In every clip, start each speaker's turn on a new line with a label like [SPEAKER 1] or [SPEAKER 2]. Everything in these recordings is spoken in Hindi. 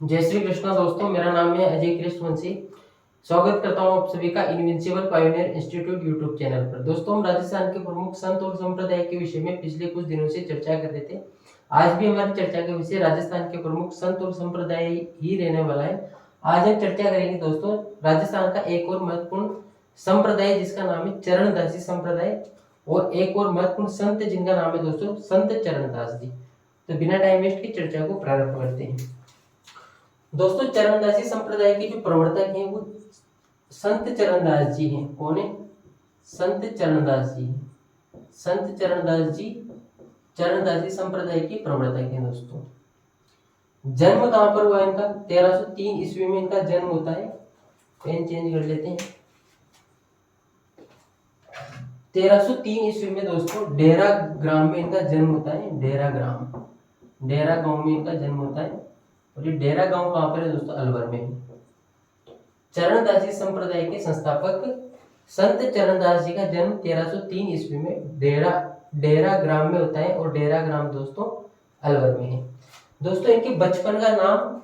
[SPEAKER 1] जय श्री कृष्णा दोस्तों, मेरा नाम है अजय कृष्णवंशी। स्वागत करता हूं आप सभी का invincible pioneer institute YouTube channel पर। दोस्तों, हम राजस्थान के प्रमुख संत और संप्रदाय के विषय में पिछले कुछ दिनों से चर्चा कर रहे थे। आज भी हमारी चर्चा का विषय राजस्थान के प्रमुख संत और संप्रदाय ही रहने वाला है। आज हम चर्चा करेंगे दोस्तों राजस्थान का एक और महत्वपूर्ण संप्रदाय जिसका नाम है चरणदासी संप्रदाय, और एक और महत्वपूर्ण संत जिनका नाम है दोस्तों संत चरणदास जी। तो बिना टाइम वेस्ट की चर्चा को प्रारंभ करते हैं। दोस्तों, चरणदासी संप्रदाय के जो प्रवर्तक हैं वो संत चरणदास जी हैं। कौन है? संत चरणदास जी। संत चरणदास जी चरणदासी संप्रदाय के प्रवर्तक हैं। दोस्तों, जन्म कहां पर हुआ इनका? 1303 ईस्वी में इनका जन्म होता है। पेन चेंज कर लेते हैं। 1303 ईस्वी में दोस्तों डेरा ग्राम में इनका जन्म होता है। डेरा गांव में इनका जन्म होता है। और ये डेरा गांव कहां पर है दोस्तों? अलवर में। चरणदासी संप्रदाय के संस्थापक संत चरणदास जी का जन्म 1303 ईस्वी में डेरा ग्राम में होता है, और डेरा ग्राम दोस्तों अलवर में है। दोस्तों, इनके बचपन का नाम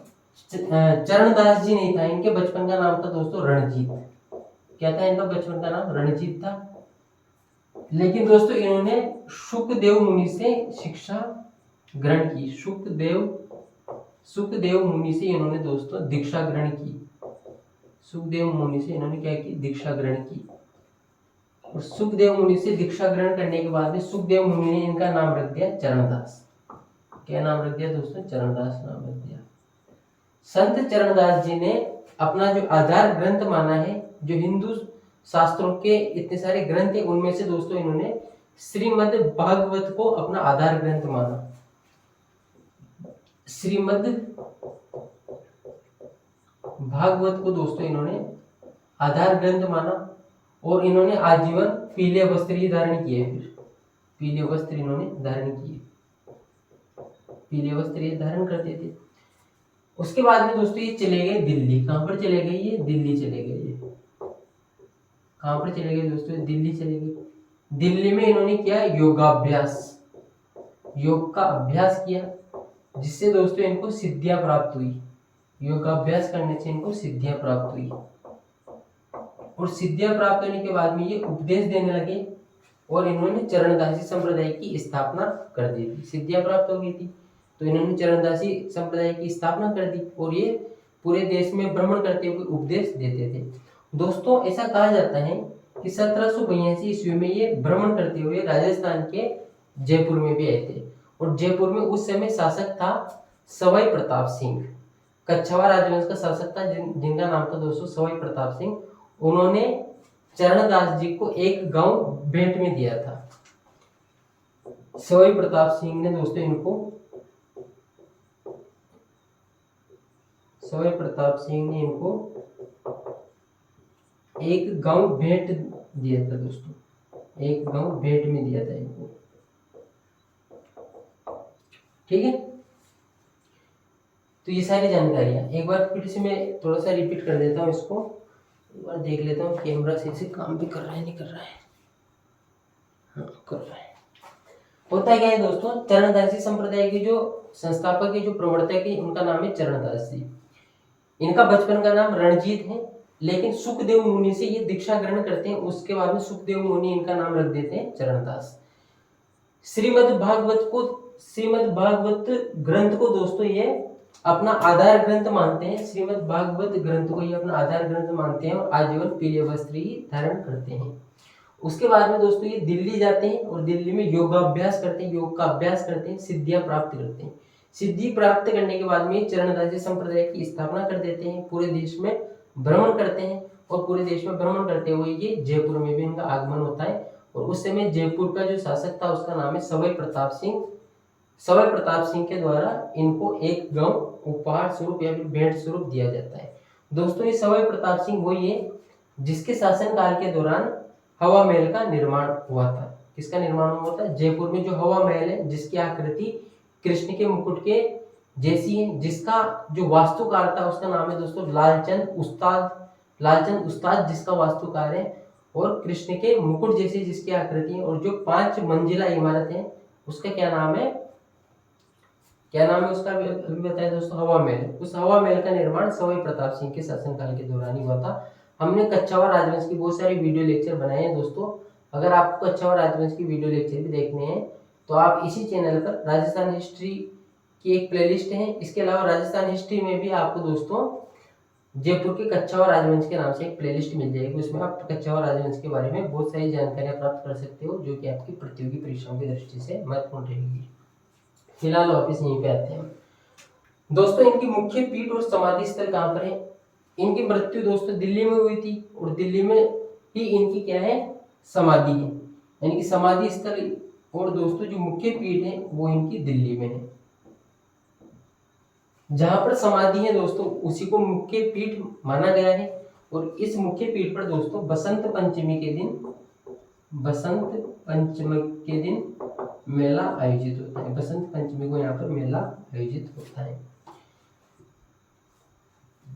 [SPEAKER 1] चरणदास जी नहीं था। इनके बचपन का नाम था दोस्तों रणजीत। क्या था इनका बचपन का नाम? रणजीत था। लेकिन दोस्तों इन्होंने शुकदेव मुनि से शिक्षा ग्रहण की। सुखदेव मुनि से इन्होंने दोस्तों दीक्षा ग्रहण की। सुखदेव मुनि से इन्होंने क्या की? दीक्षा ग्रहण की। और सुखदेव मुनि से दीक्षा ग्रहण करने के बाद में सुखदेव मुनि ने इनका नाम रख दिया चरणदास। क्या नाम रख दिया दोस्तों? चरणदास नाम रख दिया। संत चरणदास जी ने अपना जो आधार ग्रंथ माना है, जो हिंदू शास्त्रों के इतने सारे ग्रंथ है उनमें से दोस्तों इन्होंने श्रीमद् भागवत को अपना आधार ग्रंथ माना। श्रीमद् भागवत को दोस्तों इन्होंने आधार ग्रंथ माना, और इन्होंने आजीवन पीले वस्त्र ही धारण किए। फिर पीले वस्त्र इन्होंने धारण किए। पीले वस्त्र ये धारण करते थे। उसके बाद में दोस्तों ये चले गए दिल्ली। कहां पर चले गए? ये दिल्ली चले गए। कहां पर चले गए दोस्तों? दिल्ली चले गए। दिल्ली में इन्होंने किया योगाभ्यास। योग का अभ्यास किया, जिससे दोस्तों इनको सिद्धियां प्राप्त हुई। योगाभ्यास करने से इनको सिद्धियां प्राप्त हुई, और सिद्धियां प्राप्त होने के बाद में ये उपदेश देने लगे, और इन्होंने चरणदासी संप्रदाय की स्थापना कर दी थी। सिद्धियां प्राप्त हो गई थी तो इन्होंने चरणदासी संप्रदाय की स्थापना कर दी, और ये पूरे देश में भ्रमण करते हुए उपदेश देते थे। दोस्तों, ऐसा कहा जाता है कि 1782 ईस्वी में ये भ्रमण करते हुए राजस्थान के जयपुर में भी आए थे। और जयपुर में उस समय शासक था सवाई प्रताप सिंह। कच्छावा राजवंश का शासक था जिनका नाम था दोस्तों सवाई प्रताप सिंह। उन्होंने चरणदास जी को एक गांव भेंट में दिया था। सवाई प्रताप सिंह ने दोस्तों इनको एक गांव भेंट दिया था दोस्तों। एक गांव भेंट में दिया था इनको। ठीक है, तो ये सारी जानकारियां एक बार फिर से मैं थोड़ा सा रिपीट कर देता हूँ। इसको एक बार देख लेता हूँ कैमरा से काम भी कर रहा है नहीं कर रहा है। हाँ, कर रहा है। होता क्या है दोस्तों, चरणदासी संप्रदाय के जो संस्थापक है, जो प्रवर्तक है, उनका नाम है चरणदास जी। इनका बचपन का नाम रणजीत है, लेकिन सुखदेव मुनि से ये दीक्षा ग्रहण करते हैं। उसके बाद में सुखदेव मुनि इनका नाम रख देते हैं चरणदास। श्रीमद् भागवत ग्रंथ को दोस्तों ये अपना आधार ग्रंथ मानते हैं। श्रीमद् भागवत ग्रंथ को ये अपना आधार ग्रंथ मानते हैं, और आजीवन पीले वस्त्र ही धारण करते हैं। उसके बाद में दोस्तों ये दिल्ली जाते हैं, और दिल्ली में योगाभ्यास करते हैं। योग का अभ्यास करते हैं, सिद्धियां प्राप्त करते हैं। सिद्धि प्राप्त करने के बाद में चरणदासी संप्रदाय की स्थापना कर देते हैं। पूरे देश में भ्रमण करते हैं, और पूरे देश में भ्रमण करते हुए ये जयपुर में भी इनका आगमन होता है। और उस समय जयपुर का जो शासक था उसका नाम है सवाई प्रताप सिंह। सवाई प्रताप सिंह के द्वारा इनको एक गांव उपहार स्वरूप या फिर भेंट स्वरूप दिया जाता है। दोस्तों, ये सवाई प्रताप सिंह वही है जिसके शासन काल के दौरान हवा महल का निर्माण हुआ था। किसका निर्माण हुआ था? जयपुर में जो हवा महल है, जिसकी आकृति कृष्ण के मुकुट के जैसी है, जिसका जो वास्तुकार था उसका नाम है दोस्तों लालचंद उस्ताद जिसका वास्तुकार है। और कृष्ण के मुकुट जैसी जिसकी आकृति है, और जो 5 मंजिला इमारत है उसका क्या नाम है? क्या नाम है उसका अभी बताया दोस्तों, हवा महल। उस हवा महल का निर्माण सवाई प्रताप सिंह के शासनकाल के दौरान ही हुआ था। हमने कच्छावर राजवंश की बहुत सारी वीडियो लेक्चर बनाए हैं दोस्तों। अगर आपको कच्छावर राजवंश की वीडियो लेक्चर भी देखने हैं तो आप इसी चैनल पर राजस्थान हिस्ट्री की एक प्लेलिस्ट है। इसके अलावा राजस्थान हिस्ट्री में भी आपको दोस्तों जयपुर के कच्छावर राजवंश के नाम से एक प्लेलिस्ट मिल जाएगी। उसमें आप कच्छावर राजवंश के बारे में बहुत सारी जानकारियां प्राप्त कर सकते हो, जो कि आपकी प्रतियोगी परीक्षाओं की दृष्टि से महत्वपूर्ण रहेगी। फिलहाल वापिस यहीं पे आते हैं दोस्तों। इनकी मुख्य पीठ और समाधि स्थल कहाँ पर है? इनकी मृत्यु दोस्तों दिल्ली में हुई थी और दिल्ली में ही इनकी क्या है, समाधि है। यानी कि समाधि स्थल और दोस्तों जो मुख्य पीठ है वो इनकी दिल्ली में है। जहां पर समाधि है दोस्तों उसी को मुख्य पीठ माना गया है। और इस मुख्य पीठ पर दोस्तों बसंत पंचमी के दिन मेला आयोजित होता है। बसंत पंचमी को यहाँ पर मेला आयोजित होता है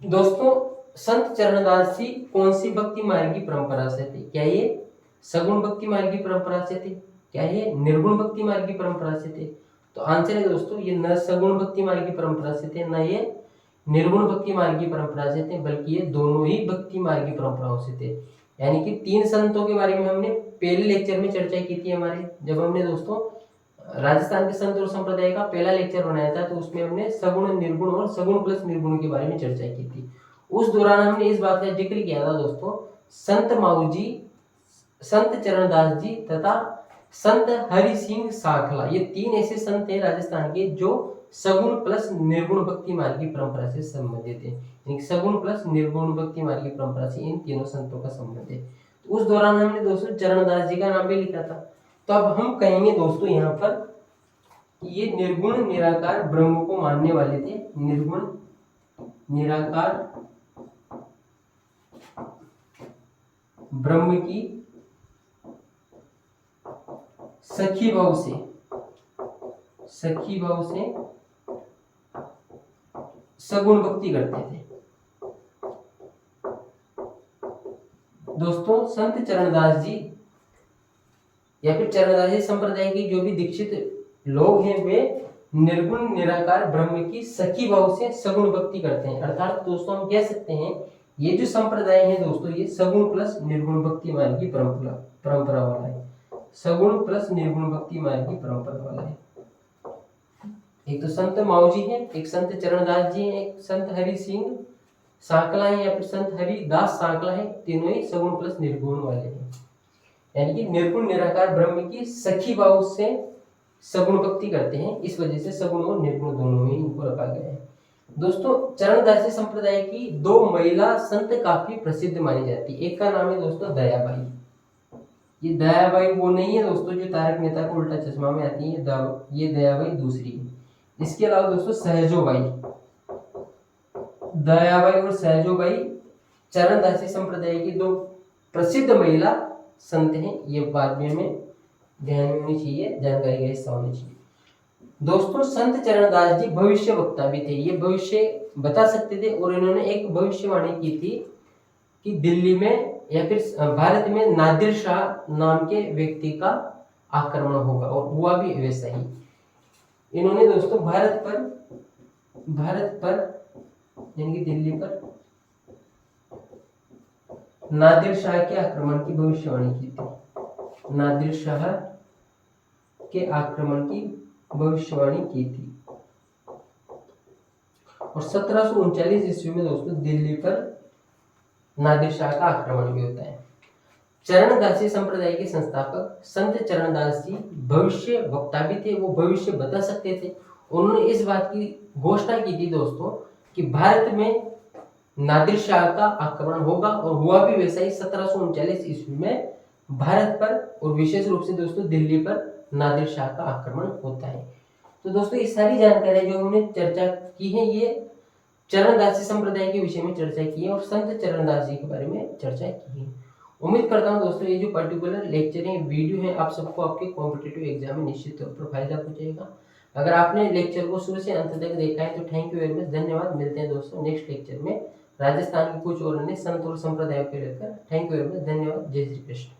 [SPEAKER 1] दोस्तों। संत चरणदास जी कौन सी भक्ति मार्ग की परंपरा से थे? क्या ये सगुण भक्ति मार्ग की परंपरा से थे? क्या ये निर्गुण भक्ति मार्ग की परंपरा से थे? तो आंसर है दोस्तों ये न सगुण भक्ति मार्ग की परंपरा से थे, न ये निर्गुण भक्ति मार्ग की परंपरा से थे, बल्कि ये दोनों ही भक्ति मार्ग की परंपराओं से थे। यानी कि तीन संतों के बारे में हमने पहले लेक्चर में चर्चा की थी हमारे, जब हमने दोस्तों राजस्थान के संत और संप्रदाय का पहला लेक्चर बनाया था, तो उसमें हमने सगुण निर्गुण और सगुण प्लस निर्गुण के बारे में चर्चा की थी। उस दौरान हमने इस बात का जिक्र किया था दोस्तों, संत माऊ जी, संत चरणदास जी तथा संत हरि सिंह साखला, ये तीन ऐसे संत हैं राजस्थान के जो सगुण प्लस निर्गुण भक्ति मार्ग की परंपरा से संबंधित है। यानी सगुण प्लस निर्गुण भक्ति मार्ग की परंपरा से इन तीनों संतों का संबंध है। तो उस दौरान हमने दोस्तों चरणदास जी का नाम भी लिखा था। तो अब हम कहेंगे दोस्तों यहाँ पर ये निर्गुण निराकार ब्रह्म को मानने वाले थे। निर्गुण निराकार ब्रह्म की सखी भाव से सगुण भक्ति करते थे दोस्तों। संत चरणदास जी या फिर चरणदासी संप्रदाय के जो भी दीक्षित लोग हैं वे निर्गुण निराकार ब्रह्म की सखी भाव से सगुण भक्ति करते हैं। अर्थात दोस्तों हम कह सकते हैं ये जो संप्रदाय है दोस्तों ये सगुण प्लस निर्गुण भक्ति मार्ग की परंपरा वाला है। सगुण प्लस निर्गुण भक्ति मार्ग की परंपरा वाला है। एक तो संत माऊ जी है, एक संत चरणदास जी है, एक संत हरि सिंह साकला है या फिर संत हरिदास साकला है। तीनों ही सगुण प्लस निर्गुण वाले हैं। यानी कि निर्गुण निराकार ब्रह्म की सखी भाव से सगुण भक्ति करते हैं। इस वजह से सगुण और निर्गुण दोनों में इनको रखा गया है दोस्तों। चरणदासी संप्रदाय की दो महिला संत काफी प्रसिद्ध मानी जाती है। एक का नाम है दोस्तों दयाबाई। ये दयाबाई वो नहीं है दोस्तों जो तारक मेहता का उल्टा चश्मा में आती है, ये दयाबाई दूसरी है। इसके अलावा दोस्तों सहजोबाई, दयाबाई और सहजोबाई चरणदासी संप्रदाय की दो प्रसिद्ध महिला संत हैं। ये बाद में ध्यान में होनी चाहिए, जानकारी का हिस्सा होनी चाहिए दोस्तों। संत चरणदास जी भविष्य वक्ता भी थे। ये भविष्य बता सकते थे और इन्होंने एक भविष्यवाणी की थी कि दिल्ली में या फिर भारत में नादिर शाह नाम के व्यक्ति का आक्रमण होगा, और हुआ भी वैसा ही। इन्होंने दोस्तों भारत पर यानी कि दिल्ली पर नादिर शाह के आक्रमण की भविष्यवाणी की थी। नादिर शाह के आक्रमण की भविष्यवाणी की थी और 1739 ईस्वी में दोस्तों दिल्ली पर नादिर शाह का आक्रमण भी होता है। चरणदासी संप्रदाय के संस्थापक संत चरणदास जी भविष्य वक्ता भी थे। वो भविष्य बता सकते थे। उन्होंने इस बात की घोषणा की थी दोस्तों कि भारत में नादिर शाह का आक्रमण होगा, और हुआ भी वैसा ही। 1739 ईस्वी में भारत पर और विशेष रूप से दोस्तों दिल्ली पर नादिर शाह का आक्रमण होता है। तो दोस्तों ये सारी जानकारी जो हमने चर्चा की है ये चरणदासी संप्रदाय के विषय में चर्चा की है और संत चरणदास जी के बारे में चर्चा की है। उम्मीद करता हूं दोस्तों ये जो पर्टिकुलर लेक्चर है, वीडियो है, आप सबको आपके कॉम्पिटिटिव एग्जाम में निश्चित तौर पर फायदा पहुंचेगा। अगर आपने लेक्चर को शुरू से अंत तक देखा है तो थैंक यू वेरी मच, धन्यवाद। मिलते हैं दोस्तों नेक्स्ट लेक्चर में राजस्थान के कुछ और अन्य संत और संप्रदायों को लेकर। थैंक यू वेरी मच, धन्यवाद। जय श्री कृष्ण।